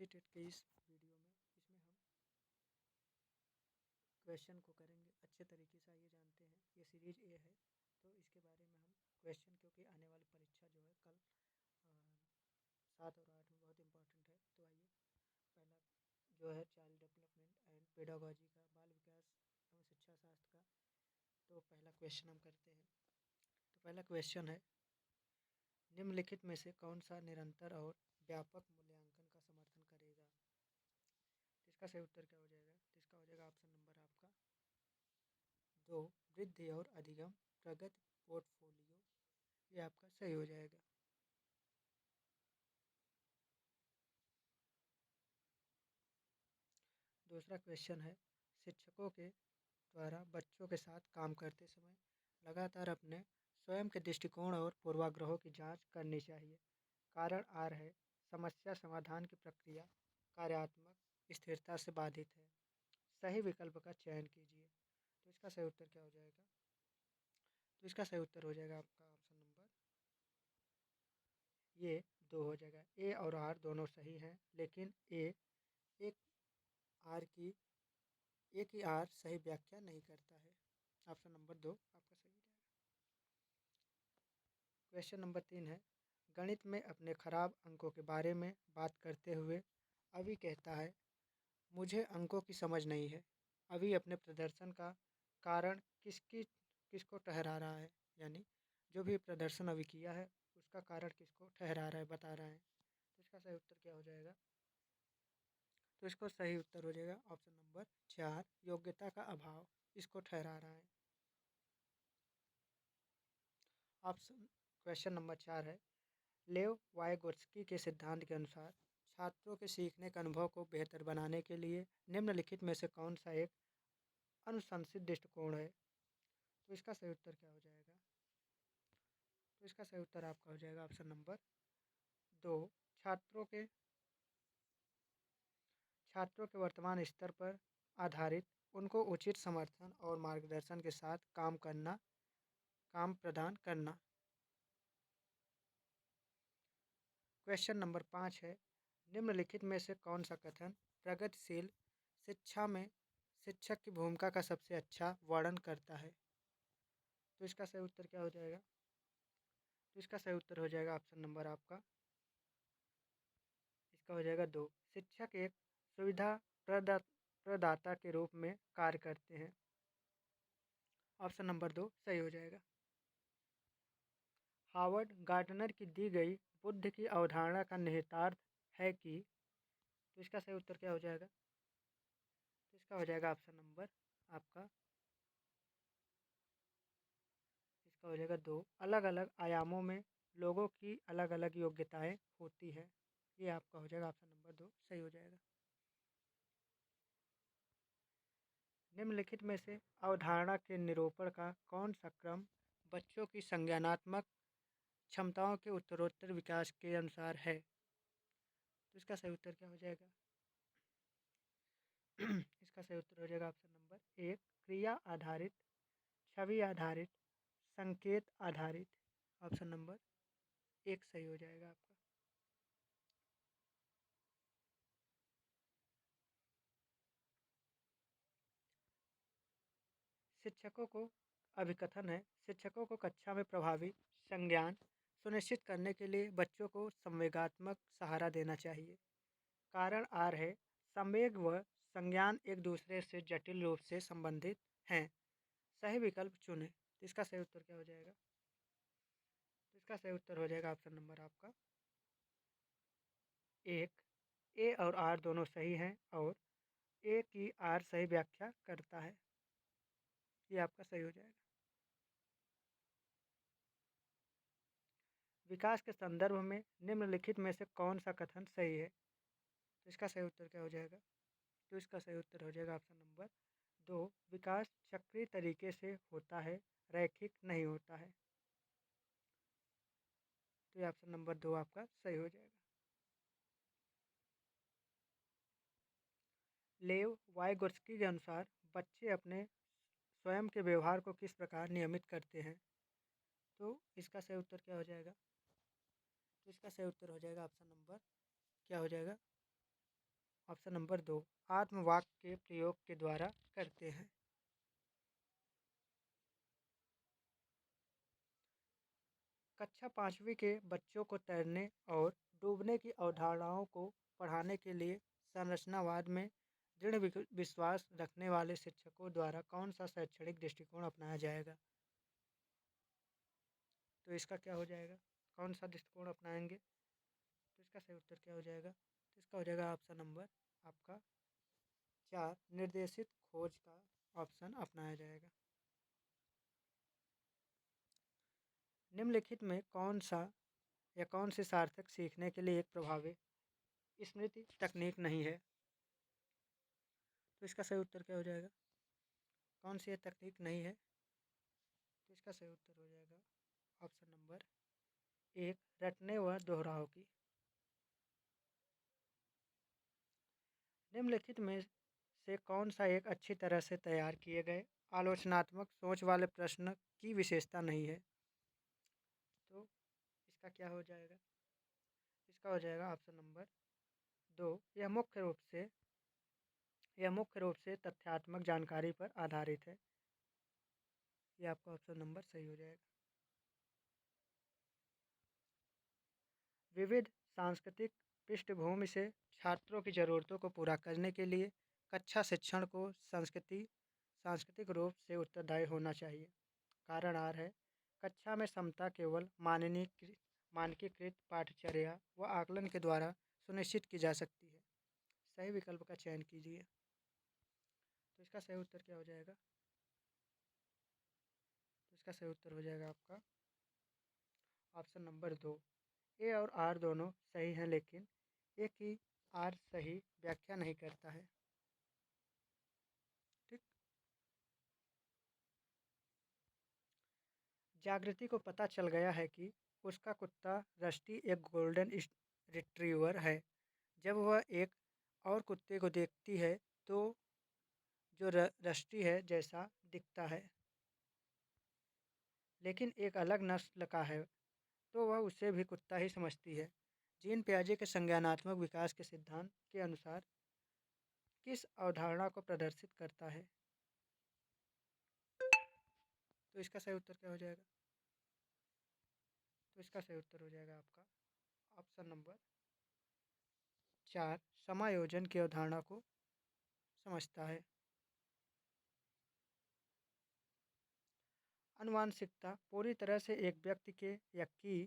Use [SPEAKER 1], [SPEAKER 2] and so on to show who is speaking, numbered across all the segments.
[SPEAKER 1] C TET के इस video में इसमें हम क्वेश्चन को करेंगे अच्छे तरीके से। आइए जानते हैं, ये सीरीज ए है तो इसके बारे में हम क्वेश्चन, क्योंकि आने वाली परीक्षा जो है कल 7 और 8 में बहुत इंपॉर्टेंट है। तो आइए, पहला जो है चाइल्ड डेवलपमेंट एंड पेडागोजी का, बाल विकास एवं शिक्षा शास्त्र का। तो पहला क्वेश्चन हम करते हैं। तो पहला क्वेश्चन है, निम्नलिखित में से कौन सा निरंतर और व्यापक मूल्यांकन का समर्थन करेगा? तो इसका सही उत्तर क्या हो जाएगा? तो इसका हो जाएगा ऑप्शन नंबर आपका 2, वृद्धि और अधिगम प्रगति पोर्टफोलियो। ये आपका सही हो जाएगा। दूसरा क्वेश्चन है, शिक्षकों के द्वारा बच्चों के साथ काम करते समय लगातार अपने स्वयं के दृष्टिकोण और पूर्वाग्रहों की जांच करनी चाहिए। कारण आर है, समस्या समाधान की प्रक्रिया कार्यात्मक स्थिरता से बाधित है। सही विकल्प का चयन कीजिए। तो इसका सही उत्तर क्या हो जाएगा? तो इसका सही उत्तर हो जाएगा आपका ऑप्शन नंबर ये 2 हो जाएगा। ए और आर दोनों सही हैं, लेकिन एक आर की एक ही आर सही व्याख्या नहीं करता है। ऑप्शन नंबर 2 आपका सही हो जाएगा। क्वेश्चन नंबर 3 है, गणित में अपने खराब अंकों के बारे में बात करते हुए अभी कहता है, मुझे अंकों की समझ नहीं है। अभी अपने प्रदर्शन का कारण किसको ठहरा रहा है? यानी जो भी प्रदर्शन अभी किया है उसका कारण किसको ठहरा रहा है, बता रहा है। तो इसका सही उत्तर क्या हो जाएगा? तो इसको सही उत्तर हो जाएगा ऑप्शन नंबर 4, योग्यता का अभाव इसको ठहरा रहा है। ऑप्शन क्वेश्चन नंबर 4 है, लेव वाइगोत्स्की के सिद्धांत के अनुसार छात्रों के सीखने के अनुभव को बेहतर बनाने के लिए निम्नलिखित में से कौन सा एक अनुशंसित दृष्टिकोण है? तो इसका सही उत्तर क्या हो जाएगा? तो इसका सही उत्तर आपका हो जाएगा ऑप्शन नंबर 2, छात्रों के वर्तमान स्तर पर आधारित उनको उचित समर्थन और मार्गदर्शन के साथ काम प्रदान करना। क्वेश्चन नंबर 5 है, निम्नलिखित में से कौन सा कथन प्रगतिशील शिक्षा में शिक्षक की भूमिका का सबसे अच्छा वर्णन करता है? तो इसका सही उत्तर क्या हो जाएगा? तो इसका सही उत्तर हो जाएगा ऑप्शन नंबर आपका, इसका हो जाएगा 2, शिक्षक एक सुविधा प्रदाता के रूप में कार्य करते हैं। ऑप्शन नंबर 2 सही हो जाएगा। हावर्ड गार्डनर की दी गई बुद्ध की अवधारणा का निहितार्थ है कि। तो इसका सही उत्तर क्या हो जाएगा? तो इसका हो जाएगा ऑप्शन नंबर आपका, इसका हो जाएगा 2, अलग अलग आयामों में लोगों की अलग अलग योग्यताएं होती है। ये आपका हो जाएगा ऑप्शन नंबर 2 सही हो जाएगा। निम्नलिखित में से अवधारणा के निरूपण का कौन सा क्रम बच्चों की संज्ञानात्मक क्षमताओं के उत्तरोत्तर विकास के अनुसार है? तो इसका सही उत्तर क्या हो जाएगा? इसका सही उत्तर हो जाएगा ऑप्शन नंबर 1, क्रिया आधारित, छवि आधारित, संकेत आधारित। ऑप्शन नंबर 1 सही हो जाएगा आपका। शिक्षकों को अभिकथन है, शिक्षकों को कक्षा में प्रभावी संज्ञान सुनिश्चित करने के लिए बच्चों को संवेगात्मक सहारा देना चाहिए। कारण आर है, संवेग व संज्ञान एक दूसरे से जटिल रूप से संबंधित हैं। सही विकल्प चुनें। तो इसका सही उत्तर क्या हो जाएगा? तो इसका सही उत्तर हो जाएगा ऑप्शन नंबर आपका 1, ए और आर दोनों सही हैं और ए की आर सही व्याख्या करता है। ये आपका सही हो जाएगा। विकास के संदर्भ में निम्नलिखित में से कौन सा कथन सही है? तो इसका सही उत्तर क्या हो जाएगा? तो इसका सही उत्तर हो जाएगा ऑप्शन नंबर 2, विकास चक्रीय तरीके से होता है, रैखिक नहीं होता है। तो ये ऑप्शन नंबर 2 आपका सही हो जाएगा। लेव वाइगोत्स्की के अनुसार बच्चे अपने स्वयं के व्यवहार को किस प्रकार नियमित करते हैं? तो इसका सही उत्तर क्या हो जाएगा? तो इसका सही उत्तर हो जाएगा ऑप्शन नंबर क्या हो जाएगा? ऑप्शन नंबर 2 आत्मवाक के प्रयोग के द्वारा करते हैं। कक्षा 5वीं के बच्चों को तैरने और डूबने की अवधारणाओं को पढ़ाने के लिए संरचनावाद में दृढ़ विश्वास रखने वाले शिक्षकों द्वारा कौन सा शैक्षणिक दृष्टिकोण अपनाया जाएगा? तो इसका क्या हो जाएगा? कौन सा दृष्टिकोण अपनाएंगे? तो इसका सही उत्तर क्या हो जाएगा? तो इसका हो जाएगा ऑप्शन नंबर आपका 4 निर्देशित खोज का ऑप्शन अपनाया जाएगा। निम्नलिखित में कौन सा या कौन सी सार्थक सीखने के लिए एक प्रभावी स्मृति तकनीक नहीं है? तो इसका सही उत्तर क्या हो जाएगा? कौन सी ये तकनीक नहीं है? तो इसका सही उत्तर हो जाएगा ऑप्शन नंबर 1 रटने व दोहराव की। निम्नलिखित में से कौन सा एक अच्छी तरह से तैयार किए गए आलोचनात्मक सोच वाले प्रश्न की विशेषता नहीं है? तो इसका क्या हो जाएगा? इसका हो जाएगा ऑप्शन नंबर 2 यह मुख्य रूप से तथ्यात्मक जानकारी पर आधारित है। ये आपका ऑप्शन नंबर सही हो जाएगा। विविध सांस्कृतिक पृष्ठभूमि से छात्रों की ज़रूरतों को पूरा करने के लिए कक्षा शिक्षण को सांस्कृतिक रूप से उत्तरदायी होना चाहिए। कारण आर है कक्षा में समता केवल मानकीकृत पाठचर्या व आकलन के द्वारा सुनिश्चित की जा सकती है। सही विकल्प का चयन कीजिए। तो इसका सही उत्तर क्या हो जाएगा? तो इसका सही उत्तर हो जाएगा आपका ऑप्शन नंबर 2 ए और आर दोनों सही हैं, लेकिन ए की आर सही व्याख्या नहीं करता है। ठीक। जागृति को पता चल गया है कि उसका कुत्ता रस्टी एक गोल्डन रिट्रीवर है। जब वह एक और कुत्ते को देखती है तो जो रस्टी है जैसा दिखता है, लेकिन एक अलग नस्ल का है, तो वह उसे भी कुत्ता ही समझती है। जीन पियाजे के संज्ञानात्मक विकास के सिद्धांत के अनुसार किस अवधारणा को प्रदर्शित करता है? तो इसका सही उत्तर क्या हो जाएगा? तो इसका सही उत्तर हो जाएगा आपका ऑप्शन नंबर 4 समायोजन की अवधारणा को समझता है। आनुवांशिकता पूरी तरह से एक व्यक्ति के या की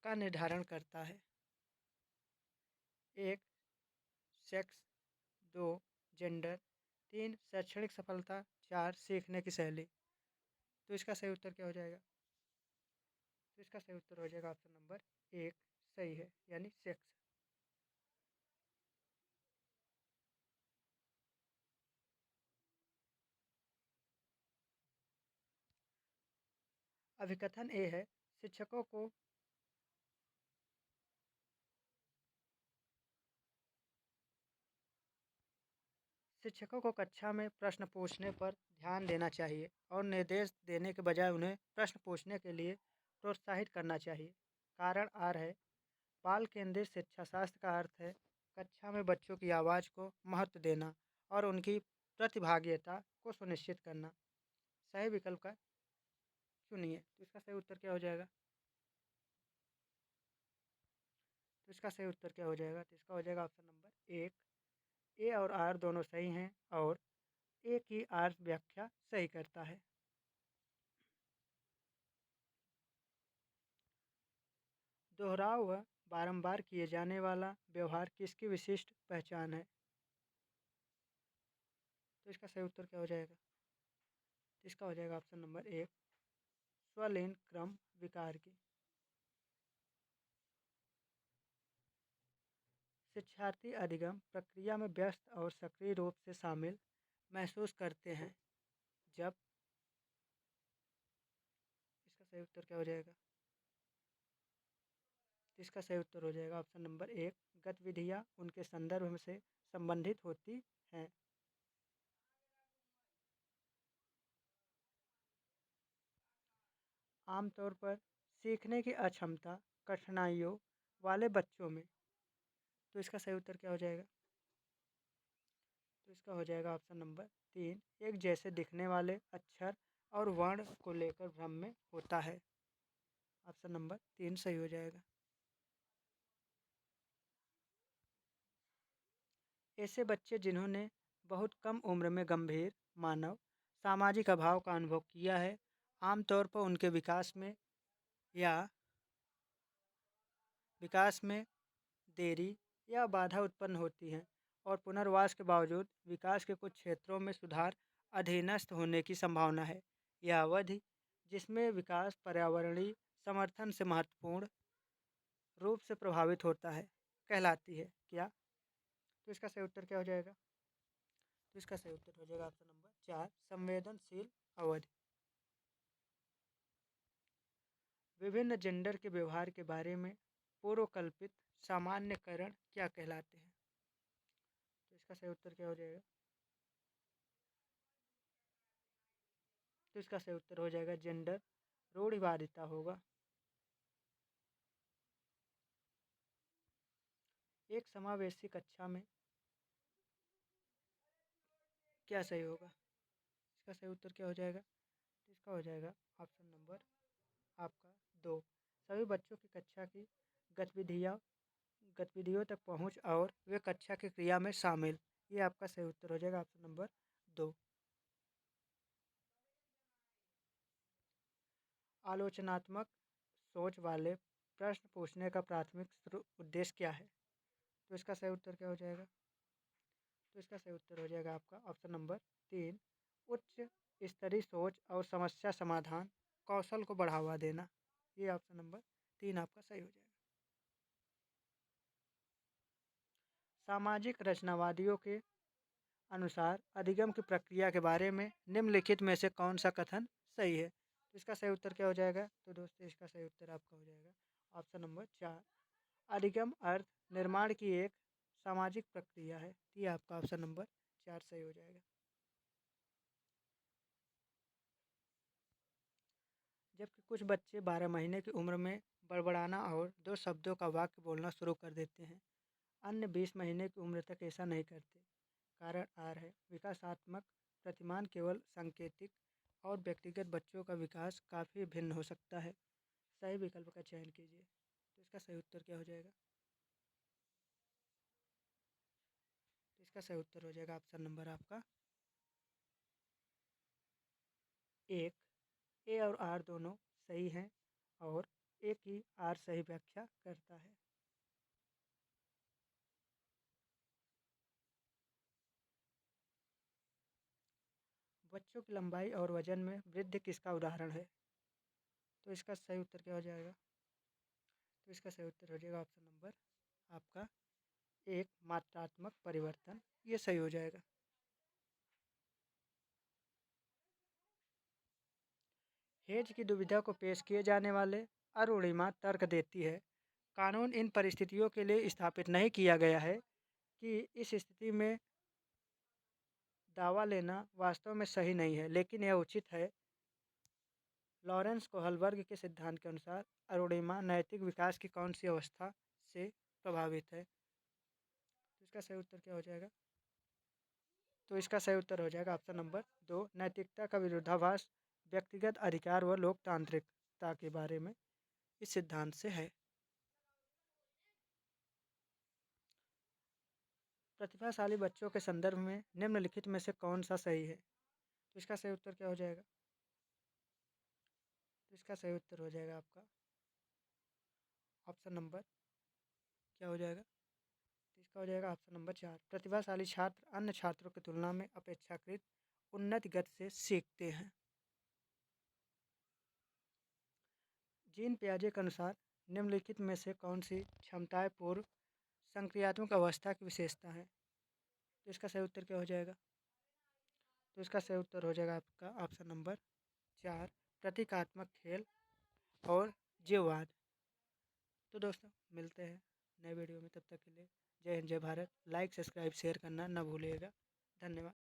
[SPEAKER 1] का निर्धारण करता है। 1 सेक्स, 2 जेंडर, 3 शैक्षणिक सफलता, 4 सीखने की शैली। तो इसका सही उत्तर क्या हो जाएगा? तो इसका सही उत्तर हो जाएगा ऑप्शन नंबर 1 सही है, यानी सेक्स। अभिकथन ए है शिक्षकों को कक्षा में प्रश्न पूछने पर ध्यान देना चाहिए और निर्देश देने के बजाय उन्हें प्रश्न पूछने के लिए प्रोत्साहित करना चाहिए। कारण आर है बाल केंद्रित शिक्षा शास्त्र का अर्थ है कक्षा में बच्चों की आवाज़ को महत्व देना और उनकी प्रतिभागिता को सुनिश्चित करना। सही विकल्प का चुनिए। तो इसका सही उत्तर क्या हो जाएगा? तो इसका सही उत्तर क्या हो जाएगा? तो इसका हो जाएगा ऑप्शन नंबर 1 ए और आर दोनों सही हैं और ए की आर व्याख्या सही करता है। दोहराव व बारंबार किए जाने वाला व्यवहार किसकी विशिष्ट पहचान है? तो इसका सही उत्तर क्या हो जाएगा? तो इसका हो जाएगा ऑप्शन नंबर 1 स्वलीन क्रम विकार की। शिक्षार्थी अधिगम प्रक्रिया में व्यस्त और सक्रिय रूप से शामिल महसूस करते हैं जब। इसका सही उत्तर क्या हो जाएगा? इसका सही उत्तर हो जाएगा ऑप्शन नंबर 1 गतिविधियाँ उनके संदर्भ से संबंधित होती हैं। आमतौर पर सीखने की अक्षमता कठिनाइयों वाले बच्चों में। तो इसका सही उत्तर क्या हो जाएगा? तो इसका हो जाएगा ऑप्शन नंबर 3, एक जैसे दिखने वाले अक्षर और वर्ण को लेकर भ्रम में होता है। ऑप्शन नंबर 3 सही हो जाएगा। ऐसे बच्चे जिन्होंने बहुत कम उम्र में गंभीर मानव सामाजिक अभाव का अनुभव किया है, आमतौर पर उनके विकास में देरी या बाधा उत्पन्न होती है और पुनर्वास के बावजूद विकास के कुछ क्षेत्रों में सुधार अधीनस्थ होने की संभावना है। यह अवधि जिसमें विकास पर्यावरणीय समर्थन से महत्वपूर्ण रूप से प्रभावित होता है कहलाती है क्या? तो इसका सही उत्तर क्या हो जाएगा? तो इसका सही उत्तर हो जाएगा ऑप्शन नंबर 4, संवेदनशील अवधि। विभिन्न जेंडर के व्यवहार के बारे में पूर्वकल्पित सामान्यकरण क्या कहलाते हैं? तो इसका सही उत्तर क्या हो जाएगा? तो इसका सही उत्तर हो जाएगा जेंडर रूढ़िवादिता होगा। एक समावेशी कक्षा में क्या सही होगा? इसका सही उत्तर क्या हो जाएगा? तो इसका हो जाएगा ऑप्शन नंबर आपका 2, सभी बच्चों की कक्षा की गतिविधियाँ गतिविधियों तक पहुँच और वे कक्षा की क्रिया में शामिल। ये आपका सही उत्तर हो जाएगा ऑप्शन नंबर 2। आलोचनात्मक सोच वाले प्रश्न पूछने का प्राथमिक उद्देश्य क्या है? तो इसका सही उत्तर क्या हो जाएगा? तो इसका सही उत्तर हो जाएगा आपका ऑप्शन नंबर 3, उच्च स्तरीय सोच और समस्या समाधान कौशल को बढ़ावा देना। ये ऑप्शन नंबर 3 आपका सही हो जाएगा। सामाजिक रचनावादियों के अनुसार अधिगम की प्रक्रिया के बारे में निम्नलिखित में से कौन सा कथन सही है? तो इसका सही उत्तर क्या हो जाएगा? तो दोस्तों इसका सही उत्तर आपका हो जाएगा ऑप्शन नंबर 4, अधिगम अर्थ निर्माण की एक सामाजिक प्रक्रिया है। ये आपका ऑप्शन नंबर 4 सही हो जाएगा। जबकि कुछ बच्चे 12 महीने की उम्र में बड़बड़ाना और 2 शब्दों का वाक्य बोलना शुरू कर देते हैं, अन्य 20 महीने की उम्र तक ऐसा नहीं करते। कारण आर है, विकासात्मक प्रतिमान केवल सांकेतिक और व्यक्तिगत बच्चों का विकास काफ़ी भिन्न हो सकता है। सही विकल्प का चयन कीजिए। तो इसका सही उत्तर क्या हो जाएगा? तो इसका सही उत्तर हो जाएगा ऑप्शन नंबर आपका 1, ए और आर दोनों सही हैं और एक ही आर सही व्याख्या करता है। बच्चों की लंबाई और वजन में वृद्धि किसका उदाहरण है? तो इसका सही उत्तर क्या हो जाएगा? तो इसका सही उत्तर हो जाएगा ऑप्शन नंबर आपका 1, मात्रात्मक परिवर्तन। ये सही हो जाएगा। हेज की दुविधा को पेश किए जाने वाले अरुणिमा तर्क देती है, कानून इन परिस्थितियों के लिए स्थापित नहीं किया गया है कि इस स्थिति में दावा लेना वास्तव में सही नहीं है, लेकिन यह उचित है। लॉरेंस कोहलबर्ग के सिद्धांत के अनुसार अरुणिमा नैतिक विकास की कौन सी अवस्था से प्रभावित है? तो इसका सही उत्तर क्या हो जाएगा? तो इसका सही उत्तर हो जाएगा ऑप्शन नंबर 2, नैतिकता का विरोधाभास व्यक्तिगत अधिकार व लोकतांत्रिकता के बारे में इस सिद्धांत से है। प्रतिभाशाली बच्चों के संदर्भ में निम्नलिखित में से कौन सा सही है? तो इसका सही उत्तर क्या हो जाएगा? तो इसका सही उत्तर हो जाएगा आपका ऑप्शन नंबर क्या हो जाएगा? तो इसका हो जाएगा ऑप्शन नंबर 4, प्रतिभाशाली छात्र अन्य छात्रों की तुलना में अपेक्षाकृत उन्नत गति से सीखते हैं। जीन पियाजे के अनुसार निम्नलिखित में से कौन सी क्षमताएं पूर्व संक्रियात्मक अवस्था की विशेषता है? तो इसका सही उत्तर क्या हो जाएगा? तो इसका सही उत्तर हो जाएगा आपका ऑप्शन नंबर 4, प्रतीकात्मक खेल और जीववाद। तो दोस्तों मिलते हैं नए वीडियो में, तब तक के लिए जय हिंद जय भारत। लाइक सब्सक्राइब शेयर करना ना भूलिएगा। धन्यवाद।